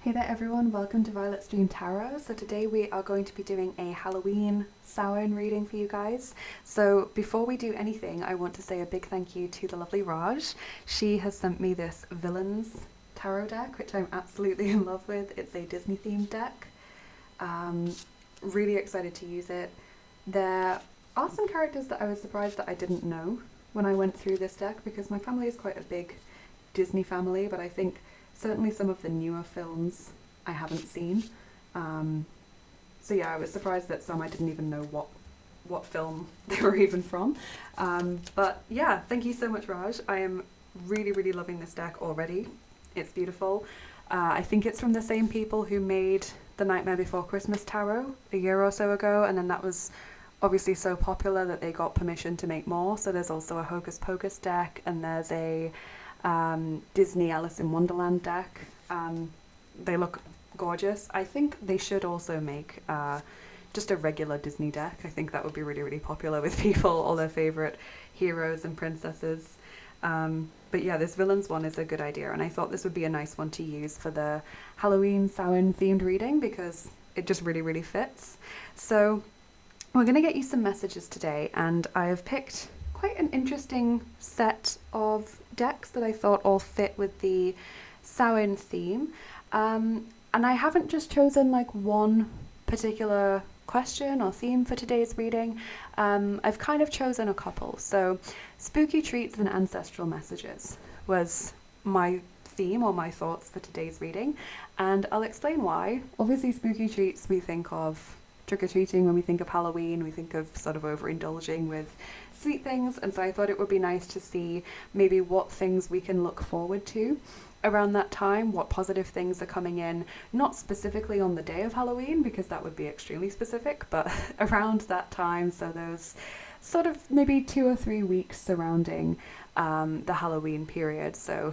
Hey there everyone, welcome to Violet's Dream Tarot. So today we are going to be doing a Halloween Samhain reading for you guys. So before we do anything, I want to say a big thank you to the lovely Raj. She has sent me this Villains tarot deck, which I'm absolutely in love with. It's a Disney themed deck. Really excited to use it. There are some characters that I was surprised that I didn't know when I went through this deck, because my family is quite a big Disney family, but I think certainly some of the newer films I haven't seen. So yeah, I was surprised that some I didn't even know what film they were even from. But yeah, thank you so much, Raj. I am really, really loving this deck already. It's beautiful. I think it's from the same people who made the Nightmare Before Christmas tarot a year or so ago, and then that was obviously so popular that they got permission to make more. So there's also a Hocus Pocus deck, and there's a Disney Alice in Wonderland deck. They look gorgeous. I think they should also make just a regular Disney deck. I think that would be really, really popular with people, all their favourite heroes and princesses. But yeah, this Villains one is a good idea, and I thought this would be a nice one to use for the Halloween Samhain themed reading because it just really, really fits. So we're going to get you some messages today, and I have picked quite an interesting set of decks that I thought all fit with the Samhain theme. And I haven't just chosen like one particular question or theme for today's reading. I've kind of chosen a couple. So spooky treats and ancestral messages was my theme or my thoughts for today's reading, and I'll explain why. Obviously spooky treats, we think of trick-or-treating. When we think of Halloween, we think of sort of overindulging with sweet things, and so I thought it would be nice to see maybe what things we can look forward to around that time, what positive things are coming in, not specifically on the day of Halloween because that would be extremely specific, but around that time, so those sort of maybe 2 or 3 weeks surrounding the Halloween period, so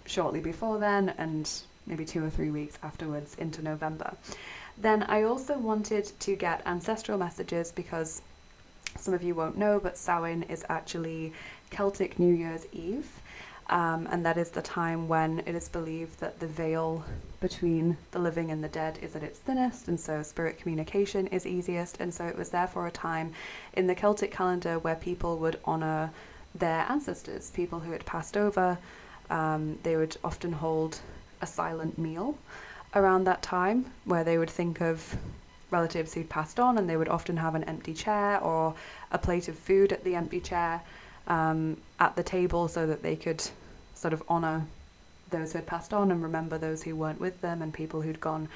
shortly before then and maybe 2 or 3 weeks afterwards into November. Then I also wanted to get ancestral messages because some of you won't know, but Samhain is actually Celtic New Year's Eve, and that is the time when it is believed that the veil between the living and the dead is at its thinnest, and so spirit communication is easiest, and so it was therefore a time in the Celtic calendar where people would honour their ancestors, people who had passed over. They would often hold a silent meal around that time where they would think of relatives who'd passed on, and they would often have an empty chair or a plate of food at the empty chair at the table so that they could sort of honour those who had passed on and remember those who weren't with them and people who'd gone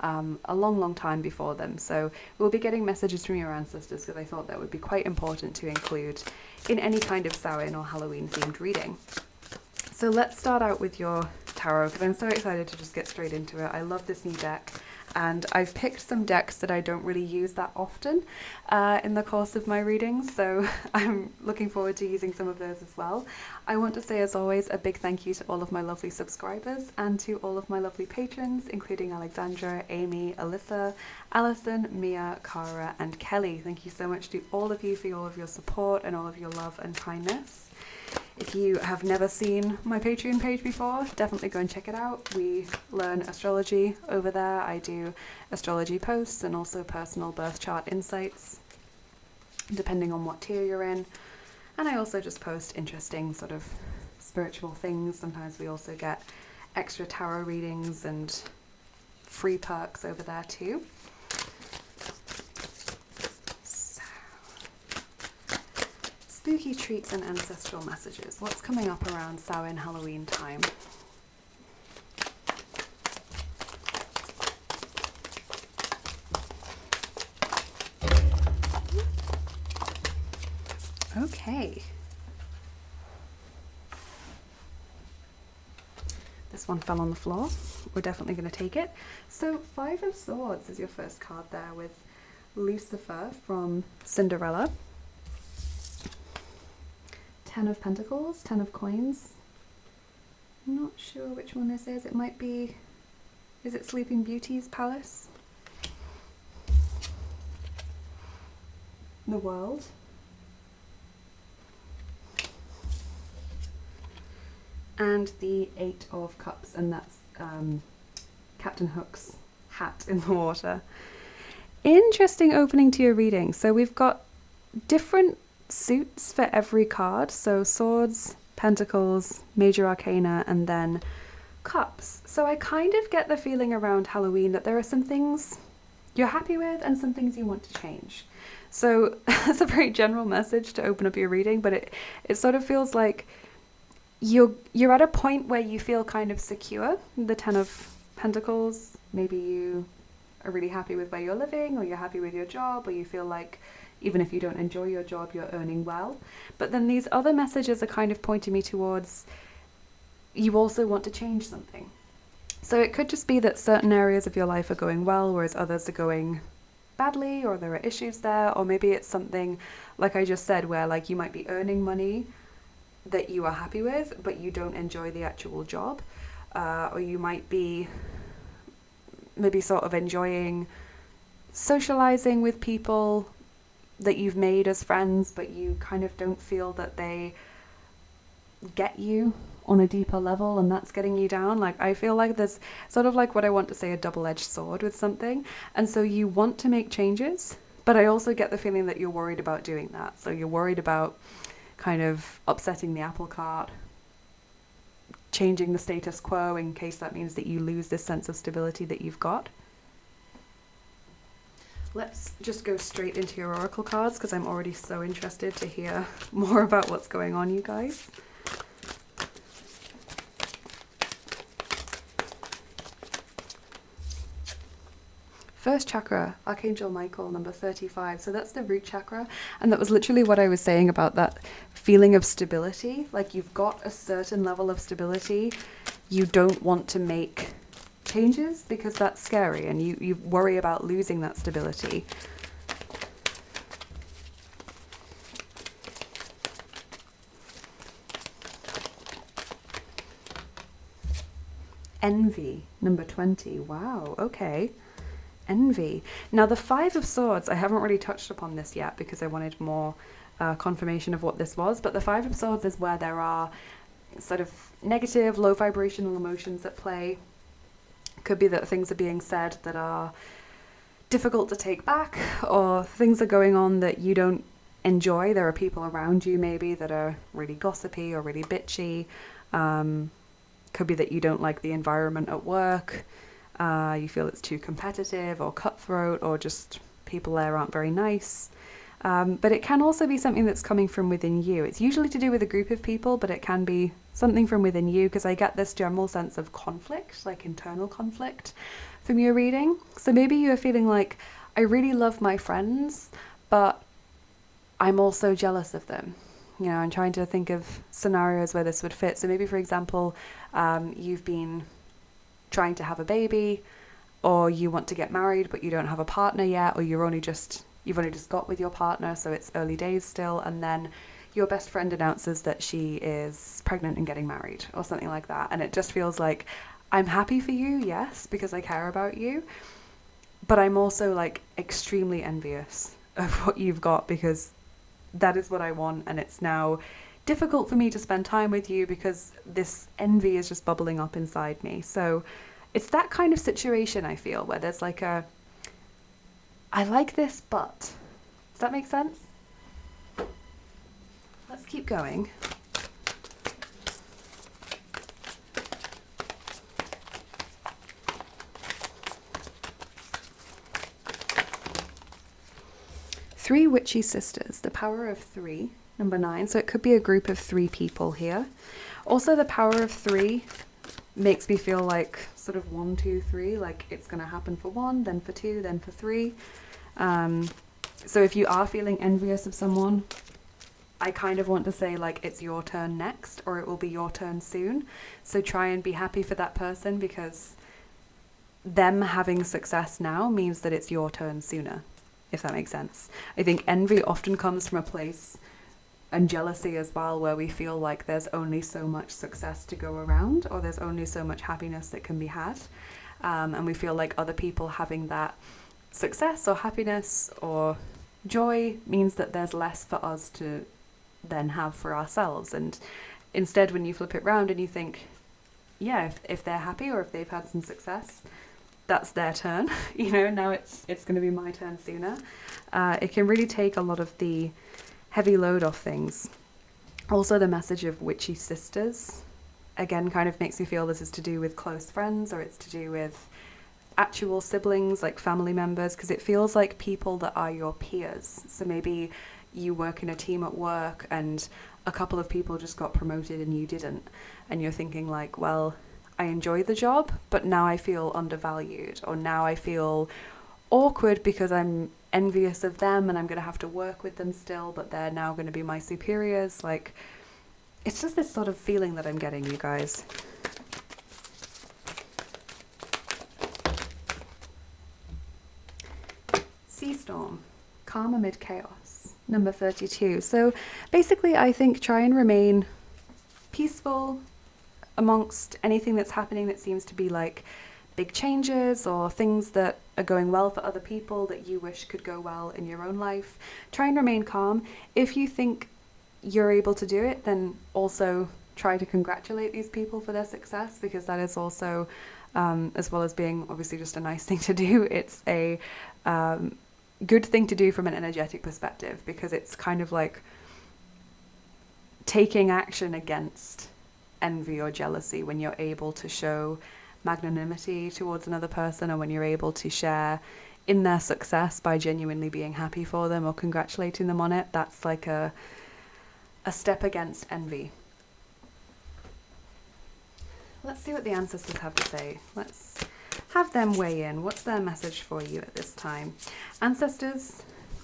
a long, long time before them. So we'll be getting messages from your ancestors because I thought that would be quite important to include in any kind of Samhain or Halloween themed reading. So let's start out with your tarot because I'm so excited to just get straight into it. I love this new deck, and I've picked some decks that I don't really use that often in the course of my readings, so I'm looking forward to using some of those as well. I want to say, as always, a big thank you to all of my lovely subscribers and to all of my lovely patrons, including Alexandra, Amy, Alyssa, Alison, Mia, Cara, and Kelly. Thank you so much to all of you for all of your support and all of your love and kindness. If you have never seen my Patreon page before, definitely go and check it out. We learn astrology over there. I do astrology posts and also personal birth chart insights, depending on what tier you're in. And I also just post interesting sort of spiritual things. Sometimes we also get extra tarot readings and free perks over there too. Spooky treats and ancestral messages. What's coming up around Samhain Halloween time? Okay. This one fell on the floor. We're definitely going to take it. So 5 of Swords is your first card there with Lucifer from Cinderella. 10 of Pentacles, 10 of Coins. I'm not sure which one this is. It might be, is it Sleeping Beauty's palace? The World. And the 8 of Cups, and that's Captain Hook's hat in the water. Interesting opening to your reading. So we've got different suits for every card. So swords, pentacles, major arcana, and then cups. So I kind of get the feeling around Halloween that there are some things you're happy with and some things you want to change. So that's a very general message to open up your reading, but it sort of feels like you're at a point where you feel kind of secure. The Ten of Pentacles, maybe you are really happy with where you're living, or you're happy with your job, or you feel like even if you don't enjoy your job, you're earning well. But then these other messages are kind of pointing me towards you also want to change something. So it could just be that certain areas of your life are going well, whereas others are going badly, or there are issues there, or maybe it's something like I just said where like you might be earning money that you are happy with, but you don't enjoy the actual job, or you might be maybe sort of enjoying socializing with people that you've made as friends, but you kind of don't feel that they get you on a deeper level, and that's getting you down. Like I feel like there's sort of like what I want to say a double-edged sword with something, and so you want to make changes, but I also get the feeling that you're worried about doing that. So you're worried about kind of upsetting the apple cart, changing the status quo in case that means that you lose this sense of stability that you've got. Let's just go straight into your oracle cards because I'm already so interested to hear more about what's going on, you guys. First chakra, Archangel Michael, number 35. So that's the root chakra. And that was literally what I was saying about that feeling of stability. Like you've got a certain level of stability. You don't want to make changes because that's scary, and you worry about losing that stability. Envy, number 20. Wow, okay. Envy. Now the Five of Swords, I haven't really touched upon this yet because I wanted more confirmation of what this was, but the Five of Swords is where there are sort of negative, low vibrational emotions at play. Could be that things are being said that are difficult to take back, or things are going on that you don't enjoy. There are people around you maybe that are really gossipy or really bitchy. Could be that you don't like the environment at work. You feel it's too competitive or cutthroat, or just people there aren't very nice. But it can also be something that's coming from within you. It's usually to do with a group of people, but it can be something from within you, because I get this general sense of conflict, like internal conflict from your reading. So maybe you're feeling like, I really love my friends, but I'm also jealous of them. You know, I'm trying to think of scenarios where this would fit. So maybe, for example, you've been trying to have a baby, or you want to get married but you don't have a partner yet, or you've only just got with your partner, so it's early days still, and then your best friend announces that she is pregnant and getting married or something like that, and it just feels like, I'm happy for you, yes, because I care about you, but I'm also like extremely envious of what you've got because that is what I want, and it's now difficult for me to spend time with you because this envy is just bubbling up inside me. So it's that kind of situation, I feel, where there's like a, I like this, but. Does that make sense? Let's keep going. Three witchy sisters, the power of three. Number 9, so it could be a group of 3 people here. Also, the power of 3 makes me feel like sort of 1, 2, 3, like it's going to happen for 1, then for 2, then for 3. So if you are feeling envious of someone, I kind of want to say like it's your turn next, or it will be your turn soon. So try and be happy for that person, because them having success now means that it's your turn sooner, if that makes sense. I think envy often comes from a place, and jealousy as well, where we feel like there's only so much success to go around, or there's only so much happiness that can be had, and we feel like other people having that success or happiness or joy means that there's less for us to then have for ourselves. And instead, when you flip it round and you think, yeah, if they're happy or if they've had some success, that's their turn. You know, now it's going to be my turn sooner. It can really take a lot of the heavy load off things. Also, the message of witchy sisters, again, kind of makes me feel this is to do with close friends, or it's to do with actual siblings, like family members, because it feels like people that are your peers. So maybe you work in a team at work and a couple of people just got promoted and you didn't. And you're thinking like, well, I enjoy the job, but now I feel undervalued, or now I feel awkward because I'm envious of them and I'm going to have to work with them still, but they're now going to be my superiors. Like, it's just this sort of feeling that I'm getting, you guys. Sea storm, calm amid chaos, number 32. So basically, I think try and remain peaceful amongst anything that's happening that seems to be like big changes or things that are going well for other people that you wish could go well in your own life. Try and remain calm. If you think you're able to do it, then also try to congratulate these people for their success, because that is also, as well as being obviously just a nice thing to do, it's a good thing to do from an energetic perspective, because it's kind of like taking action against envy or jealousy when you're able to show magnanimity towards another person, or when you're able to share in their success by genuinely being happy for them or congratulating them on it. That's like a step against envy. Let's see what the ancestors have to say. Let's have them weigh in. What's their message for you at this time? Ancestors,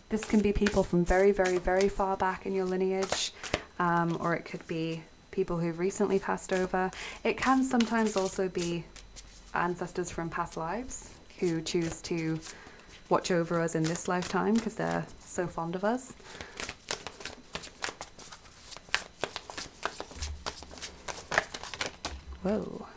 this can be people from very, very, very far back in your lineage, or it could be people who've recently passed over. It can sometimes also be ancestors from past lives who choose to watch over us in this lifetime because they're so fond of us. Whoa.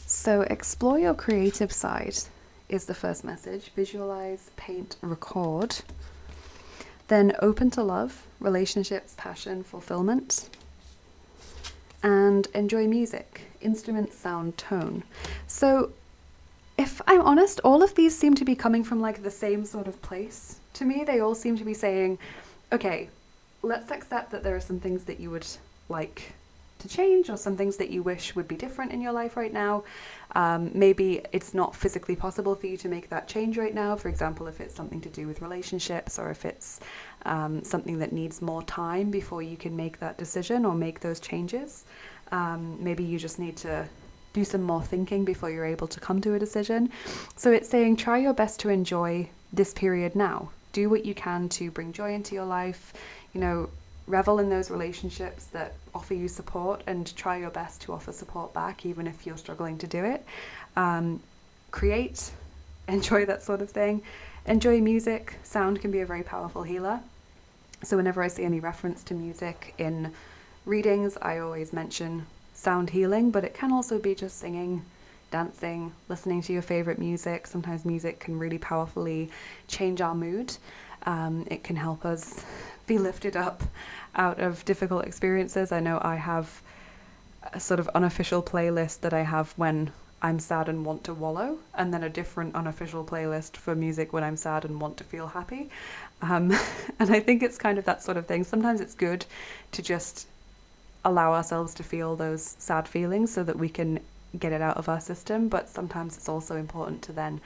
So explore your creative side is the first message. Visualize, paint, record. Then open to love, relationships, passion, fulfillment. And enjoy music, instrument, sound, tone. So if I'm honest, all of these seem to be coming from like the same sort of place. To me, they all seem to be saying, okay, let's accept that there are some things that you would like to change, or some things that you wish would be different in your life right now. Maybe it's not physically possible for you to make that change right now. For example, if it's something to do with relationships, or if it's something that needs more time before you can make that decision or make those changes. Maybe you just need to do some more thinking before you're able to come to a decision. So it's saying try your best to enjoy this period now. Do what you can to bring joy into your life, you know, revel in those relationships that offer you support, and try your best to offer support back even if you're struggling to do it. Create, enjoy that sort of thing. Enjoy music. Sound can be a very powerful healer. So whenever I see any reference to music in readings, I always mention sound healing, but it can also be just singing, dancing, listening to your favorite music. Sometimes music can really powerfully change our mood. It can help us be lifted up out of difficult experiences. I know I have a sort of unofficial playlist that I have when I'm sad and want to wallow, and then a different unofficial playlist for music when I'm sad and want to feel happy. And I think it's kind of that sort of thing. Sometimes it's good to just allow ourselves to feel those sad feelings so that we can get it out of our system, but sometimes it's also important to then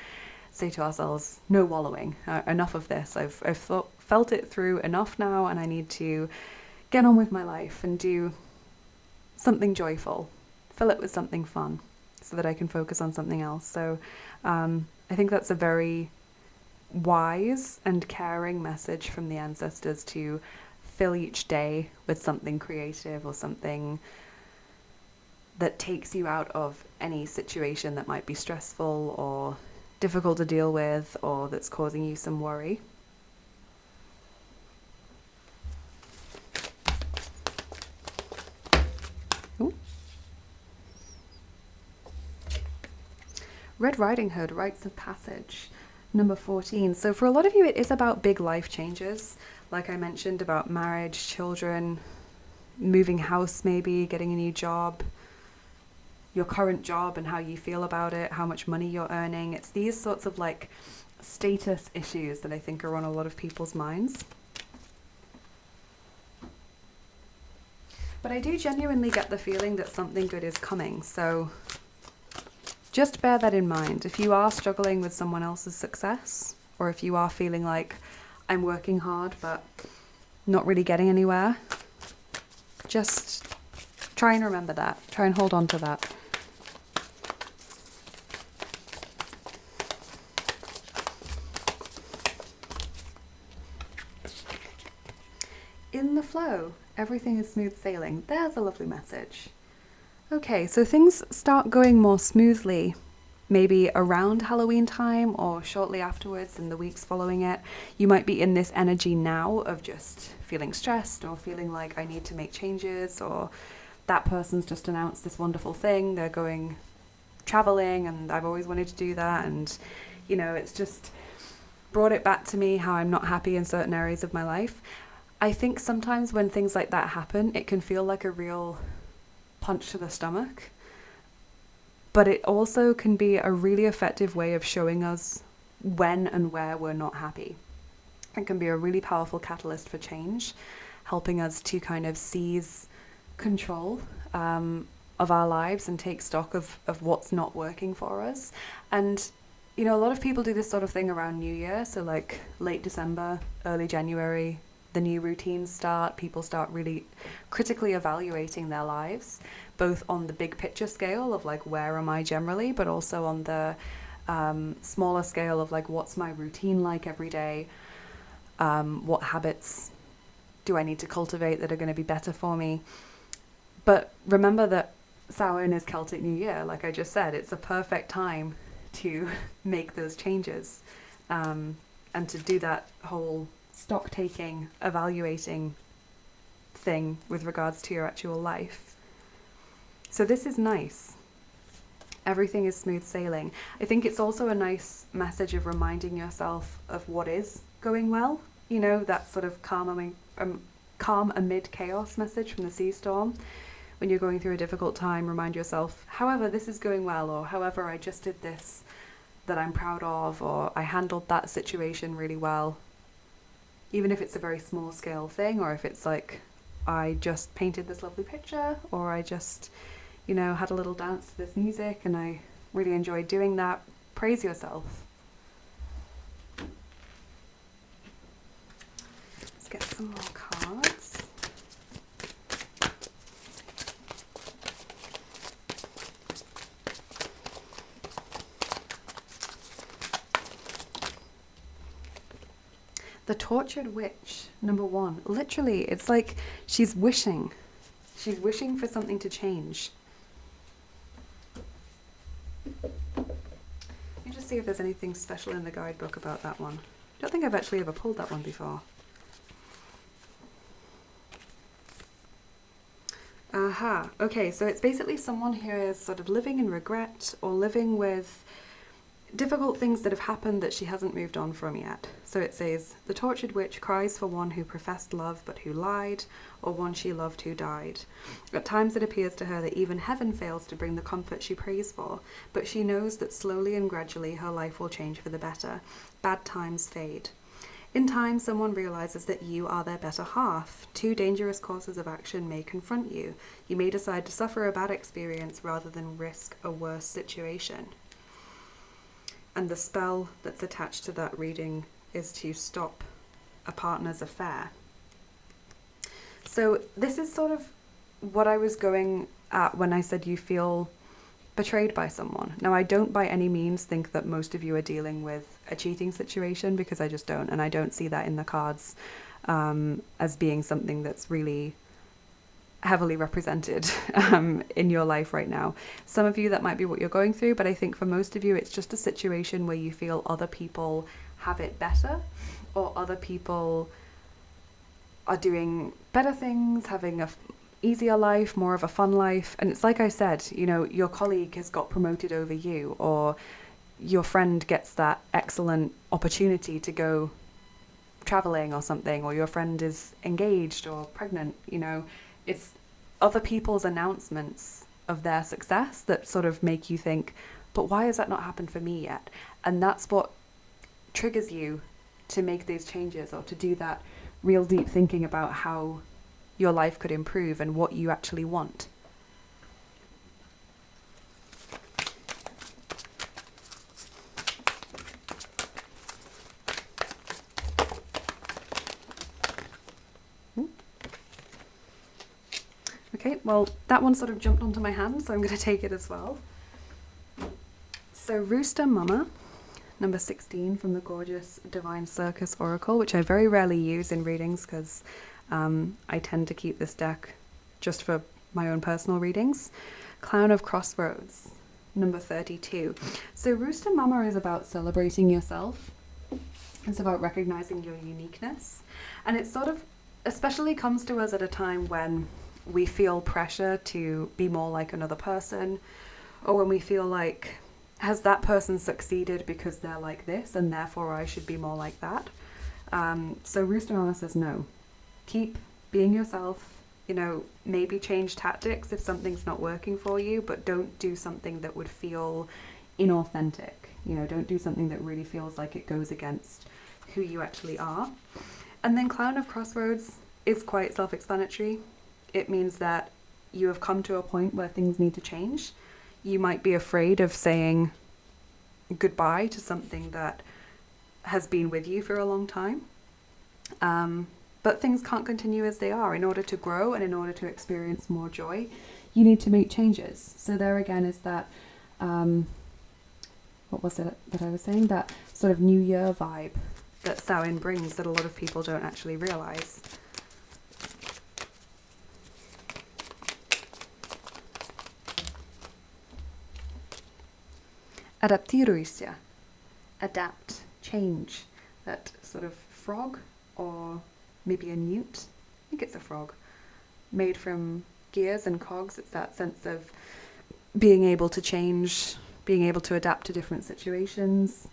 say to ourselves, no wallowing, enough of this. I've felt it through enough now, and I need to get on with my life and do something joyful, fill it with something fun so that I can focus on something else. So I think that's a very wise and caring message from the ancestors, to fill each day with something creative or something that takes you out of any situation that might be stressful or difficult to deal with, or that's causing you some worry. Ooh. Red Riding Hood, rites of passage. Number 14. So for a lot of you, it is about big life changes. Like I mentioned, about marriage, children, moving house, maybe getting a new job, your current job and how you feel about it, how much money you're earning. It's these sorts of like status issues that I think are on a lot of people's minds. But I do genuinely get the feeling that something good is coming. So just bear that in mind. If you are struggling with someone else's success, or if you are feeling like I'm working hard but not really getting anywhere, just try and remember that. Try and hold on to that. In the flow, everything is smooth sailing. There's a lovely message. Okay, so things start going more smoothly, maybe around Halloween time or shortly afterwards in the weeks following it. You might be in this energy now of just feeling stressed or feeling like I need to make changes, or that person's just announced this wonderful thing. They're going traveling and I've always wanted to do that. And, you know, it's just brought it back to me how I'm not happy in certain areas of my life. I think sometimes when things like that happen, it can feel like a real punch to the stomach, but it also can be a really effective way of showing us when and where we're not happy. It can be a really powerful catalyst for change, helping us to kind of seize control of our lives and take stock of what's not working for us. And, you know, a lot of people do this sort of thing around New Year, so like late December, early January, the new routines start, people start really critically evaluating their lives, both on the big picture scale of like, where am I generally, but also on the smaller scale of like, what's my routine like every day? What habits do I need to cultivate that are going to be better for me? But remember that Samhain is Celtic New Year. Like I just said, it's a perfect time to make those changes and to do that whole stock taking, evaluating thing with regards to your actual life. So this is nice. Everything is smooth sailing. I think it's also a nice message of reminding yourself of what is going well. You know, that sort of calm amid chaos message from the sea storm. When you're going through a difficult time, remind yourself, however, this is going well, or however, I just did this that I'm proud of, or I handled that situation really well. Even if it's a very small scale thing, or if it's like, I just painted this lovely picture, or I just, you know, had a little dance to this music and I really enjoyed doing that. Praise yourself. Let's get some more cards. The Tortured Witch, number 1. Literally, it's like she's wishing. She's wishing for something to change. Let me just see if there's anything special in the guidebook about that one. I don't think I've actually ever pulled that one before. Aha, okay, so it's basically someone who is sort of living in regret or living with difficult things that have happened that she hasn't moved on from yet. So it says, the tortured witch cries for one who professed love but who lied, or one she loved who died. At times it appears to her that even heaven fails to bring the comfort she prays for, but she knows that slowly and gradually her life will change for the better. Bad times fade. In time, someone realizes that you are their better half. 2 dangerous courses of action may confront you. You may decide to suffer a bad experience rather than risk a worse situation. And the spell that's attached to that reading is to stop a partner's affair. So this is sort of what I was going at when I said you feel betrayed by someone. Now, I don't by any means think that most of you are dealing with a cheating situation, because I just don't. And I don't see that in the cards as being something that's really heavily represented in your life right now. Some of you, that might be what you're going through, but I think for most of you, it's just a situation where you feel other people have it better, or other people are doing better things, having a easier life, more of a fun life. And it's like I said, you know, your colleague has got promoted over you, or your friend gets that excellent opportunity to go traveling or something, or your friend is engaged or pregnant, you know, it's other people's announcements of their success that sort of make you think, but why has that not happened for me yet? And that's what triggers you to make these changes, or to do that real deep thinking about how your life could improve and what you actually want. Okay, well, that one sort of jumped onto my hand, so I'm going to take it as well. So Rooster Mama, number 16 from the gorgeous Divine Circus Oracle, which I very rarely use in readings because I tend to keep this deck just for my own personal readings. Clown of Crossroads, number 32. So Rooster Mama is about celebrating yourself. It's about recognizing your uniqueness. And it sort of especially comes to us at a time when we feel pressure to be more like another person, or when we feel like, has that person succeeded because they're like this and therefore I should be more like that? So Rooster Mama says no. Keep being yourself, you know, maybe change tactics if something's not working for you, but don't do something that would feel inauthentic. You know, don't do something that really feels like it goes against who you actually are. And then Clown of Crossroads is quite self-explanatory. It means that you have come to a point where things need to change. You might be afraid of saying goodbye to something that has been with you for a long time. But things can't continue as they are. In order to grow and in order to experience more joy, you need to make changes. So there again is that, what was it that I was saying? That sort of New Year vibe that Samhain brings that a lot of people don't actually realize. Adaptiruisia, adapt, change. That sort of frog, or maybe a newt, I think it's a frog, made from gears and cogs. It's that sense of being able to change, being able to adapt to different situations,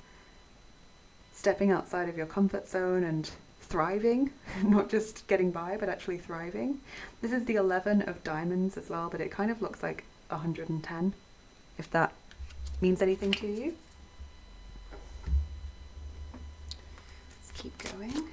stepping outside of your comfort zone and thriving, not just getting by, but actually thriving. This is the 11 of diamonds as well, but it kind of looks like 110, if that means anything to you. Let's keep going.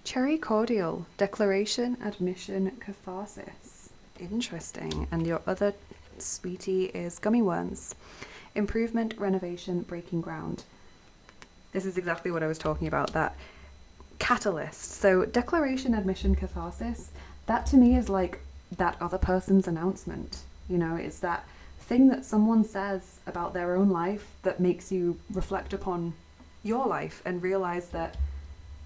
Cherry Cordial, Declaration, Admission, Catharsis. Interesting. And your other sweetie is Gummy Worms. Improvement, Renovation, Breaking Ground. This is exactly what I was talking about, that catalyst. So Declaration, Admission, Catharsis, that to me is like that other person's announcement. You know, it's that thing that someone says about their own life that makes you reflect upon your life and realize that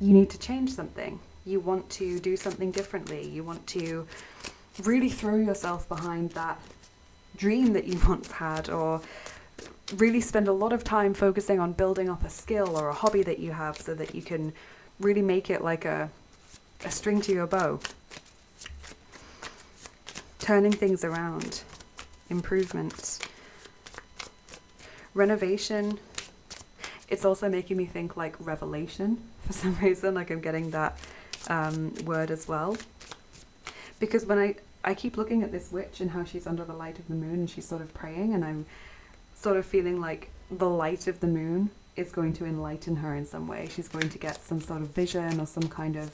you need to change something. You want to do something differently. You want to really throw yourself behind that dream that you once had, or really spend a lot of time focusing on building up a skill or a hobby that you have so that you can really make it like a string to your bow. Turning things around. Improvement. Renovation. It's also making me think like revelation for some reason, like I'm getting that word as well. Because when I keep looking at this witch and how she's under the light of the moon and she's sort of praying, and I'm sort of feeling like the light of the moon is going to enlighten her in some way. She's going to get some sort of vision or some kind of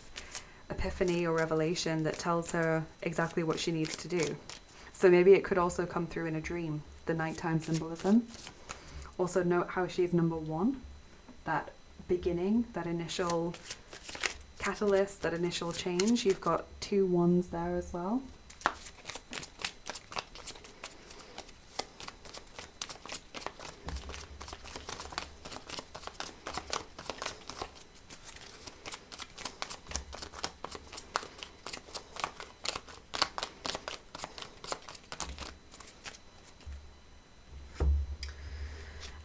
epiphany or revelation that tells her exactly what she needs to do. So maybe it could also come through in a dream, the nighttime symbolism. Also note how she's number 1, that beginning, that initial catalyst, that initial change. You've got 2 1s there as well.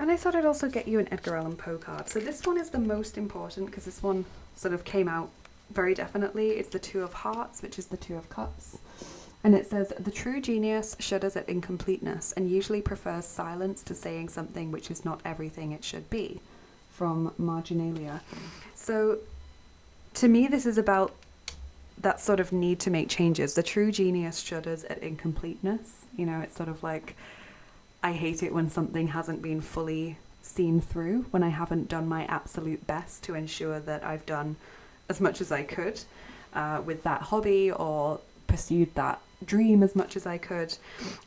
And I thought I'd also get you an Edgar Allan Poe card. So this one is the most important because this one sort of came out very definitely. It's the Two of Hearts, which is the Two of Cups. And it says, the true genius shudders at incompleteness and usually prefers silence to saying something which is not everything it should be, from Marginalia. So to me, this is about that sort of need to make changes. The true genius shudders at incompleteness. You know, it's sort of like, I hate it when something hasn't been fully seen through, when I haven't done my absolute best to ensure that I've done as much as I could with that hobby or pursued that dream as much as I could.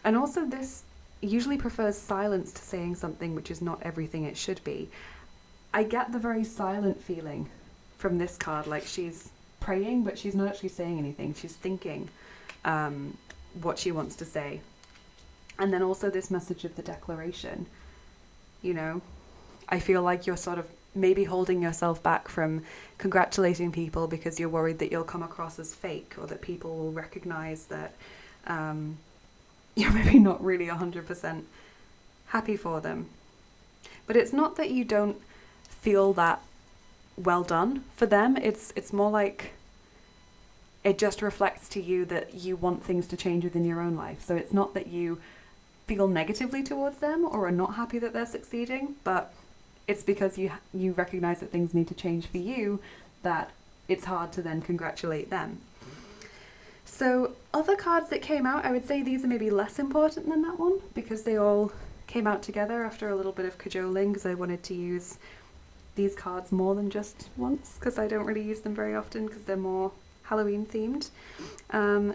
And also this usually prefers silence to saying something which is not everything it should be. I get the very silent feeling from this card, like she's praying but she's not actually saying anything. She's thinking what she wants to say. And then also this message of the declaration, you know, I feel like you're sort of maybe holding yourself back from congratulating people because you're worried that you'll come across as fake, or that people will recognize that you're maybe not really 100% happy for them. But it's not that you don't feel that well done for them. It's more like it just reflects to you that you want things to change within your own life. So it's not that you feel negatively towards them or are not happy that they're succeeding, but it's because you recognize that things need to change for you, that it's hard to then congratulate them. So other cards that came out, I would say these are maybe less important than that one because they all came out together after a little bit of cajoling, because I wanted to use these cards more than just once because I don't really use them very often because they're more Halloween themed.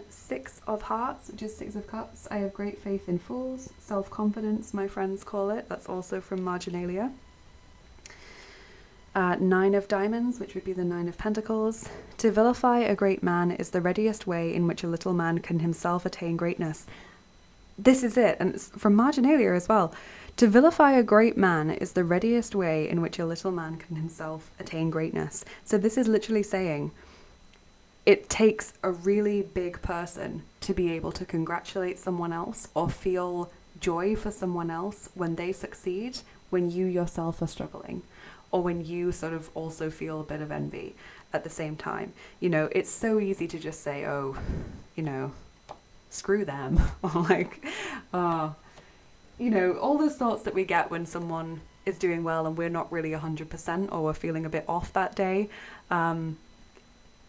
Six of Hearts, which is Six of Cups. I have great faith in fools. Self-confidence, my friends call it. That's also from Marginalia. Nine of Diamonds, which would be the Nine of Pentacles. To vilify a great man is the readiest way in which a little man can himself attain greatness. This is it, and it's from Marginalia as well. To vilify a great man is the readiest way in which a little man can himself attain greatness. So this is literally saying it takes a really big person to be able to congratulate someone else or feel joy for someone else when they succeed, when you yourself are struggling, or when you sort of also feel a bit of envy at the same time. You know, it's so easy to just say, oh, you know, screw them, or like, you know, all those thoughts that we get when someone is doing well and we're not really 100% or we're feeling a bit off that day.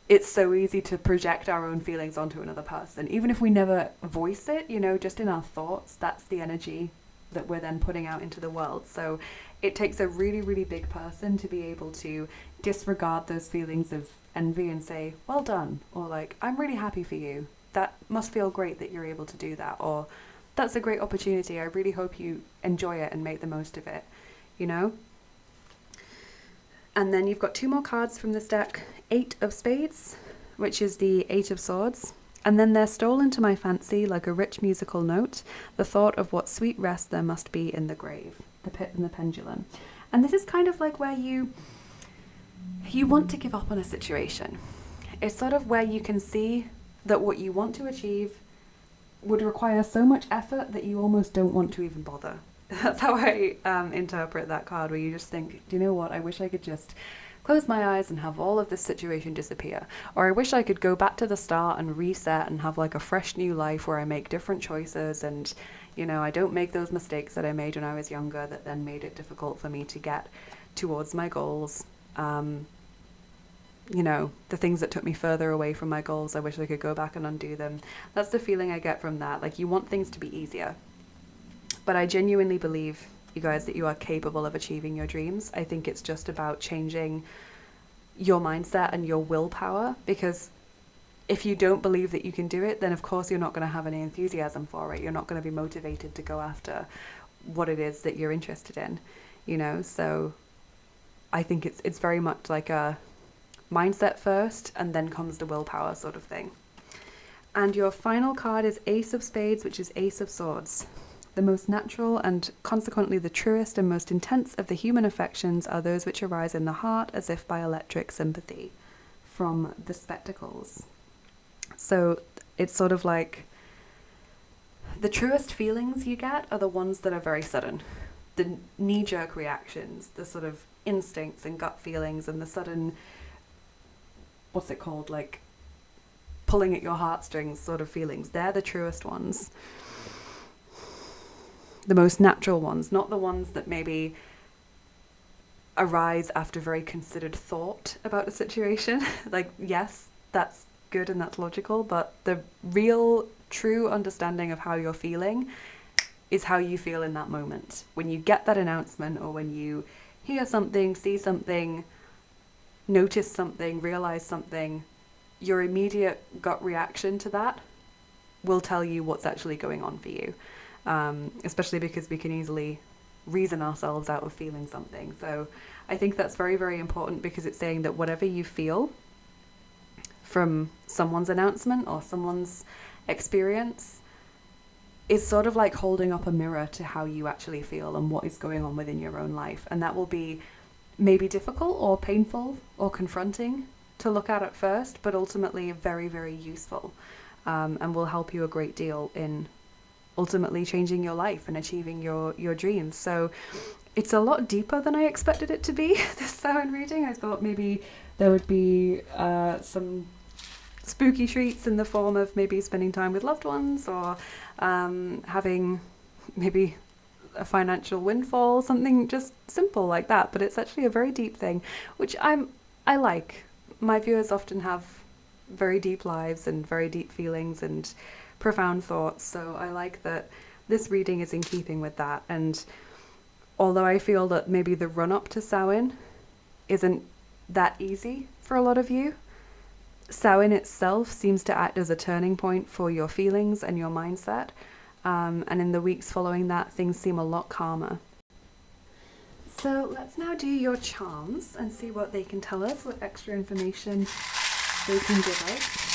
It's so easy to project our own feelings onto another person. Even if we never voice it, you know, just in our thoughts, that's the energy that we're then putting out into the world. So it takes a really, really big person to be able to disregard those feelings of envy and say, well done, or like, I'm really happy for you. That must feel great that you're able to do that, or that's a great opportunity. I really hope you enjoy it and make the most of it, you know? And then you've got two more cards from this deck. Eight of Spades, which is the Eight of Swords. And then there stole into my fancy, like a rich musical note, the thought of what sweet rest there must be in the grave, the pit and the pendulum. And this is kind of like where you want to give up on a situation. It's sort of where you can see that what you want to achieve would require so much effort that you almost don't want to even bother. That's how I interpret that card, where you just think, do you know what, I wish I could just close my eyes and have all of this situation disappear. Or I wish I could go back to the start and reset and have like a fresh new life where I make different choices and, you know, I don't make those mistakes that I made when I was younger that then made it difficult for me to get towards my goals. You know, the things that took me further away from my goals, I wish I could go back and undo them. That's the feeling I get from that. Like, you want things to be easier. But I genuinely believe, you guys, that you are capable of achieving your dreams. I think it's just about changing your mindset and your willpower, because if you don't believe that you can do it, then of course you're not going to have any enthusiasm for it. You're not going to be motivated to go after what it is that you're interested in, you know? So I think it's very much like a mindset first and then comes the willpower sort of thing. And your final card is Ace of Spades, which is Ace of Swords. The most natural and consequently the truest and most intense of the human affections are those which arise in the heart as if by electric sympathy, from the Spectacles. So it's sort of like the truest feelings you get are the ones that are very sudden. the knee-jerk reactions, the sort of instincts and gut feelings and the sudden, what's it called, like pulling at your heartstrings sort of feelings, they're the truest ones. The most natural ones, not the ones that maybe arise after very considered thought about a situation. Like, yes, that's good and that's logical, but the real true understanding of how you're feeling is how you feel in that moment. When you get that announcement, or when you hear something, see something, notice something, realize something, your immediate gut reaction to that will tell you what's actually going on for you. Especially because we can easily reason ourselves out of feeling something. So I think that's very, very important, because it's saying that whatever you feel from someone's announcement or someone's experience is sort of like holding up a mirror to how you actually feel and what is going on within your own life. And that will be maybe difficult or painful or confronting to look at first, but ultimately very, very useful, and will help you a great deal in ultimately changing your life and achieving your dreams. So it's a lot deeper than I expected it to be, this Samhain reading. I thought maybe there would be some spooky treats in the form of maybe spending time with loved ones, or having maybe a financial windfall, something just simple like that. But it's actually a very deep thing, which I like. My viewers often have very deep lives and very deep feelings and profound thoughts, so I like that this reading is in keeping with that. And although I feel that maybe the run-up to Samhain isn't that easy for a lot of you, Samhain itself seems to act as a turning point for your feelings and your mindset, and in the weeks following that, things seem a lot calmer. So let's now do your charms and see what they can tell us, what extra information they can give us.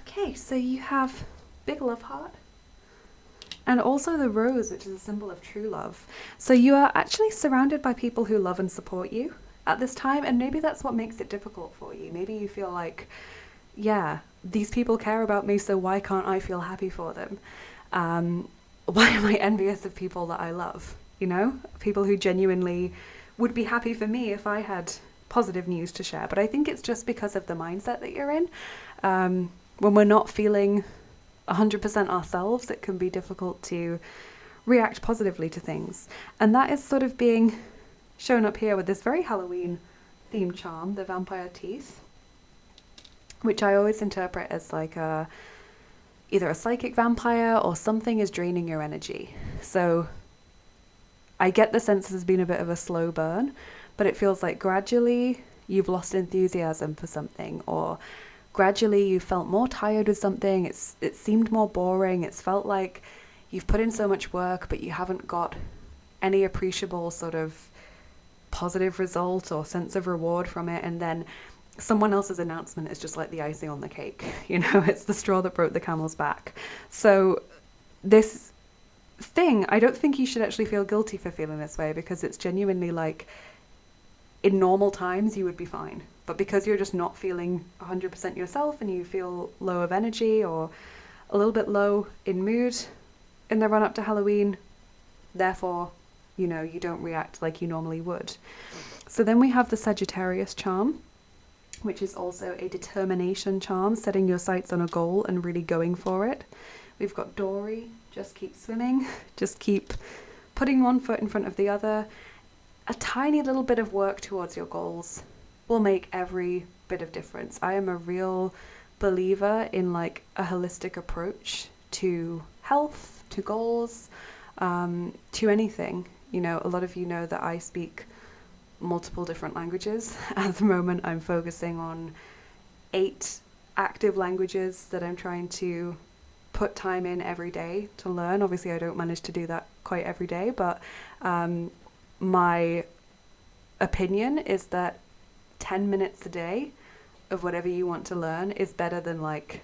Okay, so you have big love heart, and also the rose, which is a symbol of true love. So you are actually surrounded by people who love and support you at this time, and maybe that's what makes it difficult for you. Maybe you feel like, yeah, these people care about me, so why can't I feel happy for them? Why am I envious of people that I love? You know, people who genuinely would be happy for me if I had positive news to share. But I think it's just because of the mindset that you're in. When we're not feeling 100% ourselves, it can be difficult to react positively to things. And that is sort of being shown up here with this very Halloween themed charm, the vampire teeth, which I always interpret as like either a psychic vampire or something is draining your energy. So I get the sense there's been a bit of a slow burn, but it feels like gradually you've lost enthusiasm for something, or gradually you felt more tired with something. It seemed more boring. It's felt like you've put in so much work, but you haven't got any appreciable sort of positive result or sense of reward from it. And then someone else's announcement is just like the icing on the cake. You know, it's the straw that broke the camel's back. So this thing, I don't think you should actually feel guilty for feeling this way, because it's genuinely like, in normal times you would be fine, but because you're just not feeling 100% yourself and you feel low of energy or a little bit low in mood in the run up to Halloween, therefore, you know, you don't react like you normally would. So then we have the Sagittarius Charm, which is also a determination charm, setting your sights on a goal and really going for it. We've got Dory, just keep swimming, just keep putting one foot in front of the other. A tiny little bit of work towards your goals will make every bit of difference. I am a real believer in like a holistic approach to health, to goals, to anything. You know, a lot of you know that I speak multiple different languages. At the moment, I'm focusing on 8 active languages that I'm trying to put time in every day to learn. Obviously, I don't manage to do that quite every day, but my opinion is that 10 minutes a day of whatever you want to learn is better than like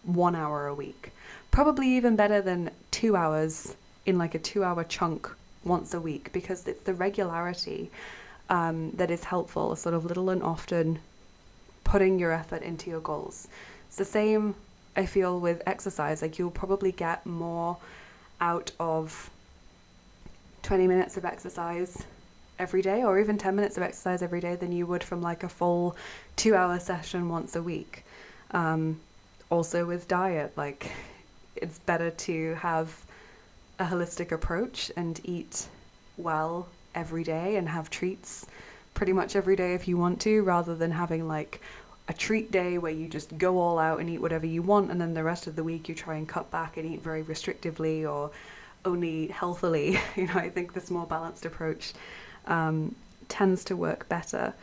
1 hour a week. Probably even better than 2 hours in like a 2-hour chunk once a week, because it's the regularity that is helpful, sort of little and often putting your effort into your goals. It's the same, I feel, with exercise. Like, you'll probably get more out of 20 minutes of exercise every day, or even 10 minutes of exercise every day, than you would from like a full 2-hour session once a week. Also with diet, like, it's better to have a holistic approach and eat well every day and have treats pretty much every day if you want to, rather than having like a treat day where you just go all out and eat whatever you want, and then the rest of the week you try and cut back and eat very restrictively or only healthily. You know, I think this more balanced approach tends to work better.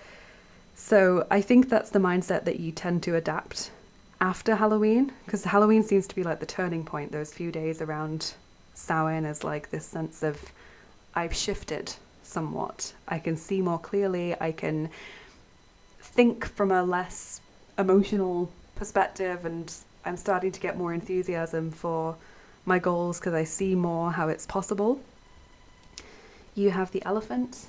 So I think that's the mindset that you tend to adapt after Halloween, because Halloween seems to be like the turning point. Those few days around Samhain is like this sense of, I've shifted somewhat. I can see more clearly. I can think from a less emotional perspective, and I'm starting to get more enthusiasm for my goals because I see more how it's possible. You have the elephant.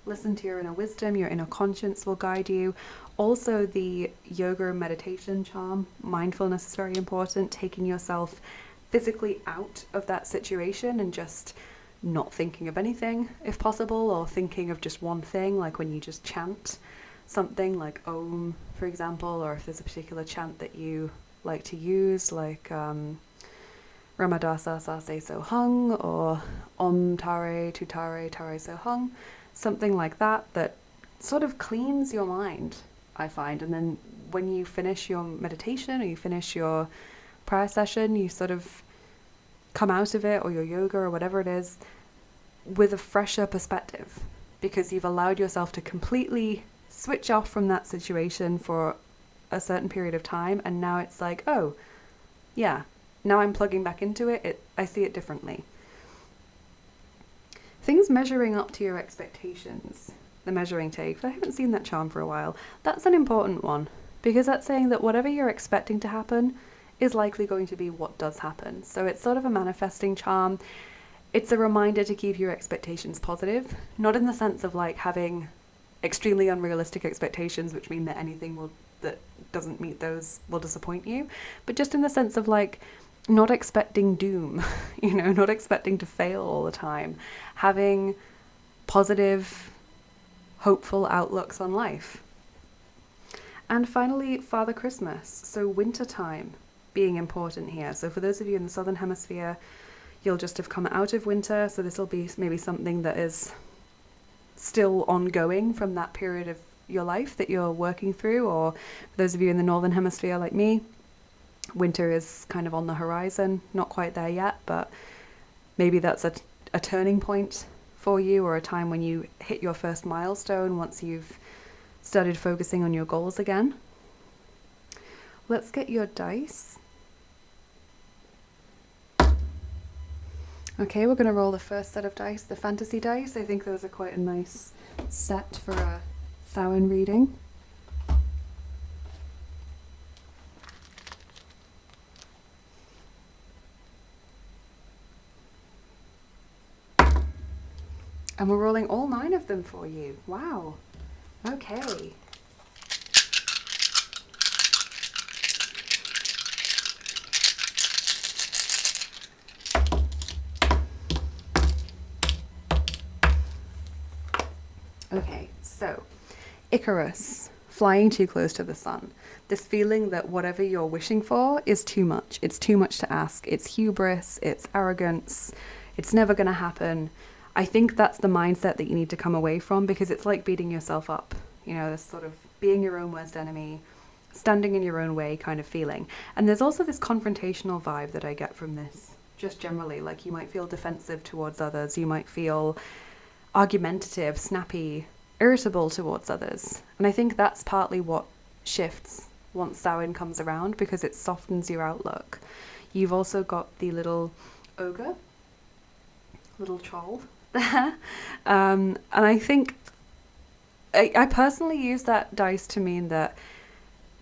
Listen to your inner wisdom. Your inner conscience will guide you. Also, the yoga and meditation charm. Mindfulness is very important. Taking yourself physically out of that situation and just not thinking of anything, if possible, or thinking of just one thing, like when you just chant something like Om, for example, or if there's a particular chant that you like to use, like Ramadasa Sase So Hung, or Om Tare Tutare Tare So Hung, something like that, that sort of cleans your mind, I find. And then when you finish your meditation or you finish your prayer session, you sort of come out of it, or your yoga or whatever it is, with a fresher perspective, because you've allowed yourself to completely switch off from that situation for a certain period of time, and now it's like, oh yeah, now I'm plugging back into it, I see it differently. Things measuring up to your expectations, the measuring tape. I haven't seen that charm for a while. That's an important one, because that's saying that whatever you're expecting to happen is likely going to be what does happen. So it's sort of a manifesting charm. It's a reminder to keep your expectations positive, not in the sense of like having extremely unrealistic expectations, which mean that anything that doesn't meet those will disappoint you, but just in the sense of like not expecting doom, you know, not expecting to fail all the time, having positive, hopeful outlooks on life. And finally, Father Christmas, so winter time being important here. So for those of you in the Southern Hemisphere, you'll just have come out of winter, so this will be maybe something that is still ongoing from that period of your life that you're working through. Or for those of you in the Northern Hemisphere like me, winter is kind of on the horizon, not quite there yet, but maybe that's a turning point for you, or a time when you hit your first milestone once you've started focusing on your goals again. Let's get your dice. Okay, we're going to roll the first set of dice, the fantasy dice. I think those are quite a nice set for a Samhain reading. And we're rolling all 9 of them for you. Wow. Okay. Okay, so Icarus, flying too close to the sun. This feeling that whatever you're wishing for is too much. It's too much to ask. It's hubris. It's arrogance. It's never going to happen. I think that's the mindset that you need to come away from, because it's like beating yourself up. You know, this sort of being your own worst enemy, standing in your own way kind of feeling. And there's also this confrontational vibe that I get from this, just generally. Like, you might feel defensive towards others. You might feel argumentative, snappy, irritable towards others. And I think that's partly what shifts once Samhain comes around, because it softens your outlook. You've also got the little ogre, little troll there. And I think I personally use that dice to mean that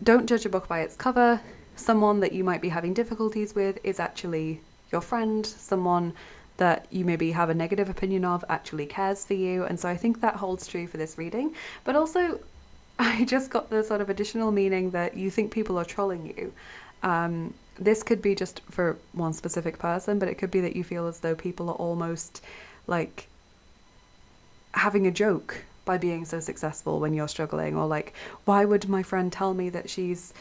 don't judge a book by its cover. Someone that you might be having difficulties with is actually your friend. Someone that you maybe have a negative opinion of actually cares for you. And so I think that holds true for this reading. But also, I just got the sort of additional meaning that you think people are trolling you. This could be just for one specific person, but it could be that you feel as though people are almost like having a joke by being so successful when you're struggling, or like, why would my friend tell me that she's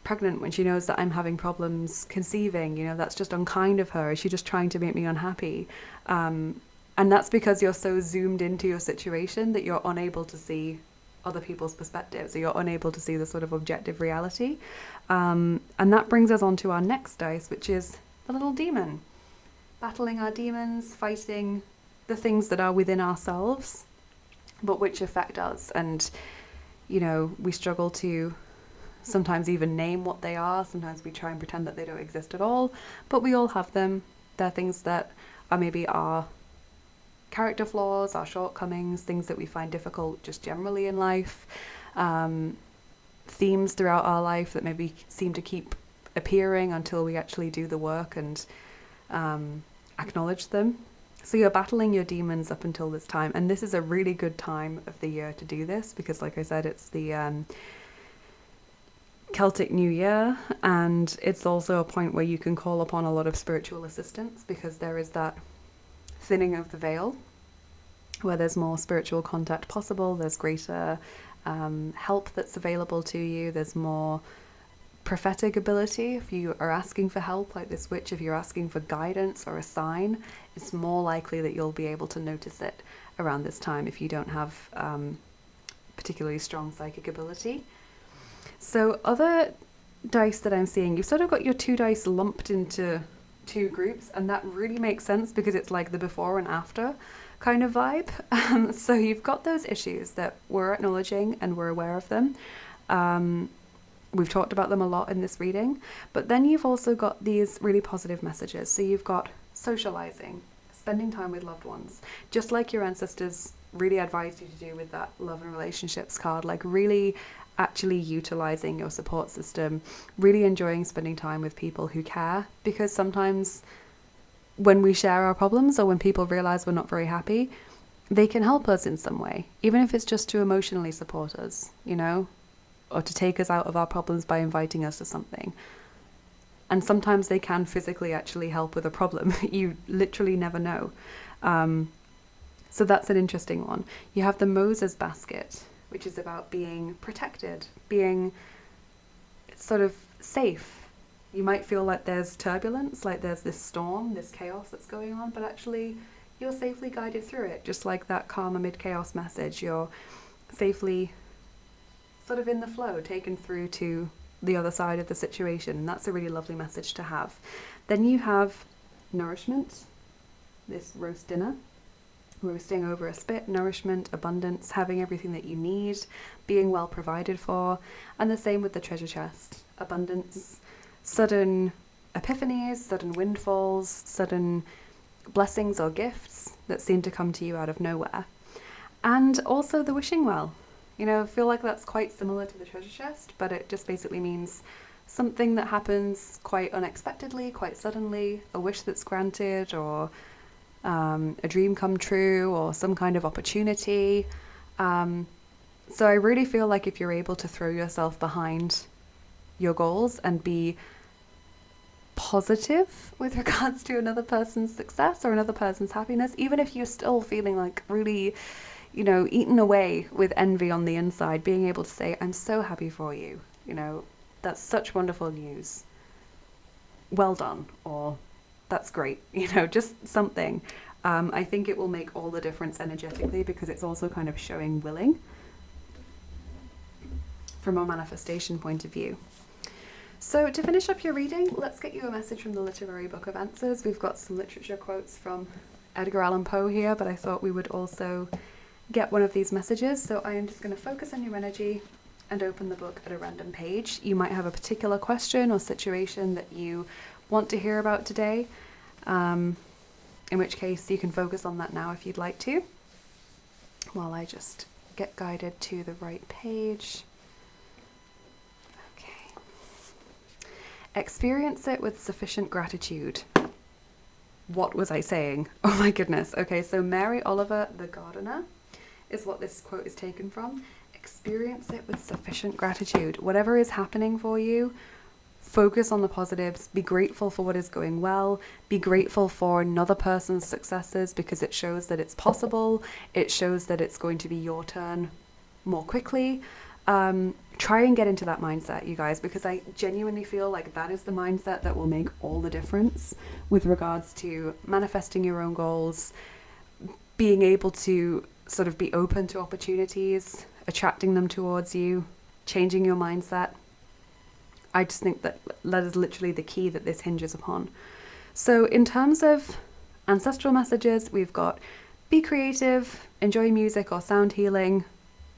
pregnant when she knows that I'm having problems conceiving? You know, that's just unkind of her. Is she just trying to make me unhappy? And that's because you're so zoomed into your situation that you're unable to see other people's perspectives, so you're unable to see the sort of objective reality. And that brings us on to our next dice, which is the little demon. Battling our demons, fighting the things that are within ourselves, but which affect us. And, you know, we struggle to sometimes even name what they are. Sometimes we try and pretend that they don't exist at all, but we all have them. They're things that are maybe our character flaws, our shortcomings, things that we find difficult just generally in life, themes throughout our life that maybe seem to keep appearing until we actually do the work and acknowledge them. So you're battling your demons up until this time, and this is a really good time of the year to do this because, like I said, it's the Celtic New Year, and it's also a point where you can call upon a lot of spiritual assistance because there is that thinning of the veil where there's more spiritual contact possible, there's greater help that's available to you, there's more prophetic ability. If you are asking for help like this witch, if you're asking for guidance or a sign, it's more likely that you'll be able to notice it around this time if you don't have particularly strong psychic ability. So other dice that I'm seeing, you've sort of got your two dice lumped into two groups, and that really makes sense because it's like the before and after kind of vibe. So you've got those issues that we're acknowledging and we're aware of them. We've talked about them a lot in this reading, but then you've also got these really positive messages. So you've got socializing, spending time with loved ones, just like your ancestors really advised you to do with that love and relationships card, like really actually utilizing your support system, really enjoying spending time with people who care, because sometimes when we share our problems or when people realize we're not very happy, they can help us in some way, even if it's just to emotionally support us, you know, or to take us out of our problems by inviting us to something. And sometimes they can physically actually help with a problem. You literally never know. So that's an interesting one. You have the Moses basket, which is about being protected, being sort of safe. You might feel like there's turbulence, like there's this storm, this chaos that's going on, but actually you're safely guided through it. Just like that calm amid chaos message, you're safely sort of in the flow, taken through to the other side of the situation. And that's a really lovely message to have. Then you have nourishment, this roast dinner, roasting over a spit, nourishment, abundance, having everything that you need, being well provided for. And the same with the treasure chest, abundance, sudden epiphanies, sudden windfalls, sudden blessings or gifts that seem to come to you out of nowhere. And also the wishing well. You know, I feel like that's quite similar to the treasure chest, but it just basically means something that happens quite unexpectedly, quite suddenly, a wish that's granted, or a dream come true, or some kind of opportunity. So I really feel like if you're able to throw yourself behind your goals and be positive with regards to another person's success or another person's happiness, even if you're still feeling like really, you know, eaten away with envy on the inside, being able to say, I'm so happy for you, you know, that's such wonderful news, well done, or that's great, you know, just something. I think it will make all the difference energetically, because it's also kind of showing willing from a manifestation point of view. So to finish up your reading, let's get you a message from the Literary Book of Answers. We've got some literature quotes from Edgar Allan Poe here, but I thought we would also get one of these messages. So I am just going to focus on your energy and open the book at a random page. You might have a particular question or situation that you want to hear about today, in which case you can focus on that now if you'd like to, while I just get guided to the right page. Okay. Experience it with sufficient gratitude. What was I saying? Oh my goodness. Okay, so Mary Oliver, the gardener, is what this quote is taken from. Experience it with sufficient gratitude. Whatever is happening for you, focus on the positives. Be grateful for what is going well. Be grateful for another person's successes, because it shows that it's possible. It shows that it's going to be your turn more quickly. Try and get into that mindset, you guys, because I genuinely feel like that is the mindset that will make all the difference with regards to manifesting your own goals, being able to sort of be open to opportunities, attracting them towards you, changing your mindset. I just think that is literally the key that this hinges upon. So in terms of ancestral messages, we've got be creative, enjoy music or sound healing,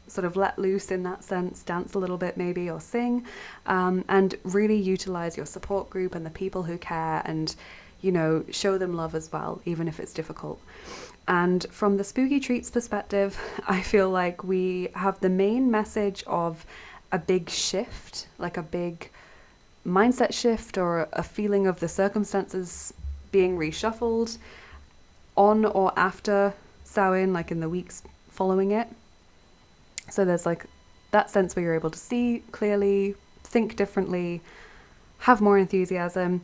sort of let loose in that sense, dance a little bit maybe, or sing, and really utilize your support group and the people who care, and, you know, show them love as well, even if it's difficult. And from the Spooky Treats perspective, I feel like we have the main message of a big shift, like a big mindset shift, or a feeling of the circumstances being reshuffled on or after Samhain, like in the weeks following it. So there's like that sense where you're able to see clearly, think differently, have more enthusiasm.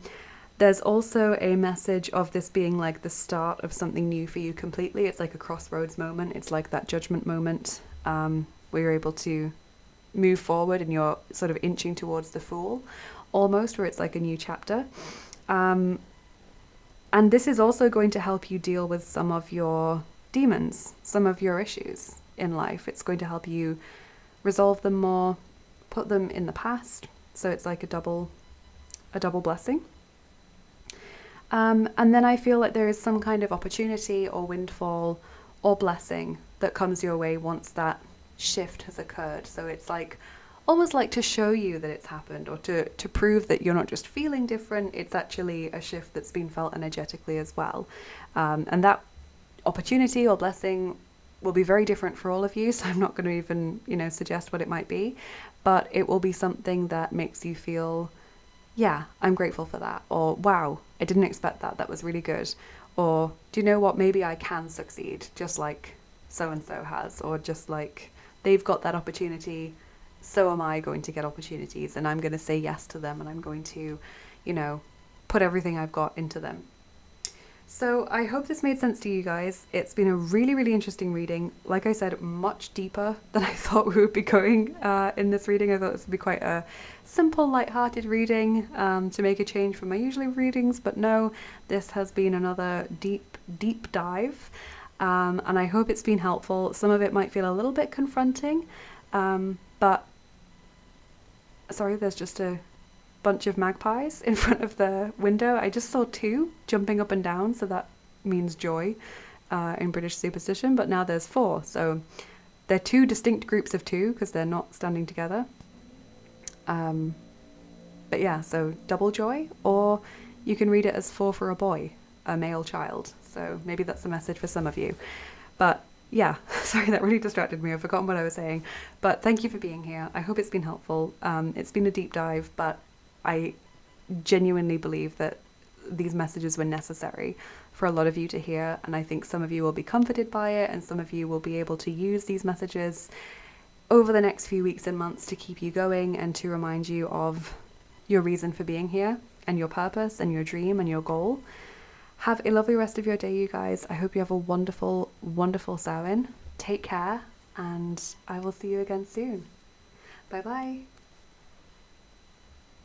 There's also a message of this being like the start of something new for you completely. It's like a crossroads moment. It's like that judgment moment where you're able to move forward and you're sort of inching towards the Fool almost, where it's like a new chapter. And this is also going to help you deal with some of your demons, some of your issues in life. It's going to help you resolve them more, put them in the past. So it's like a double blessing. And then I feel like there is some kind of opportunity or windfall or blessing that comes your way once that shift has occurred. So it's like almost like to show you that it's happened, or to prove that you're not just feeling different, it's actually a shift that's been felt energetically as well. And that opportunity or blessing will be very different for all of you, so I'm not going to even, you know, suggest what it might be, but it will be something that makes you feel, yeah, I'm grateful for that, or wow, I didn't expect that, that was really good, or do you know what, maybe I can succeed just like so-and-so has, or just like they've got that opportunity, so am I going to get opportunities, and I'm going to say yes to them, and I'm going to, you know, put everything I've got into them. So I hope this made sense to you guys. It's been a really, really interesting reading. Like I said, much deeper than I thought we would be going in this reading. I thought this would be quite a simple, light-hearted reading to make a change from my usual readings, but no, this has been another deep, deep dive, and I hope it's been helpful. Some of it might feel a little bit confronting, but sorry, there's just a bunch of magpies in front of the window. I just saw two jumping up and down, so that means joy in British superstition, but now there's four, so they're two distinct groups of two because they're not standing together. But yeah, so double joy, or you can read it as four for a boy, a male child, so maybe that's the message for some of you. But yeah, sorry, that really distracted me. I've forgotten what I was saying, but thank you for being here. I hope it's been helpful. It's been a deep dive, but I genuinely believe that these messages were necessary for a lot of you to hear, and I think some of you will be comforted by it, and some of you will be able to use these messages over the next few weeks and months to keep you going and to remind you of your reason for being here and your purpose and your dream and your goal. Have a lovely rest of your day, you guys. I hope you have a wonderful, wonderful Samhain. Take care, and I will see you again soon. Bye bye.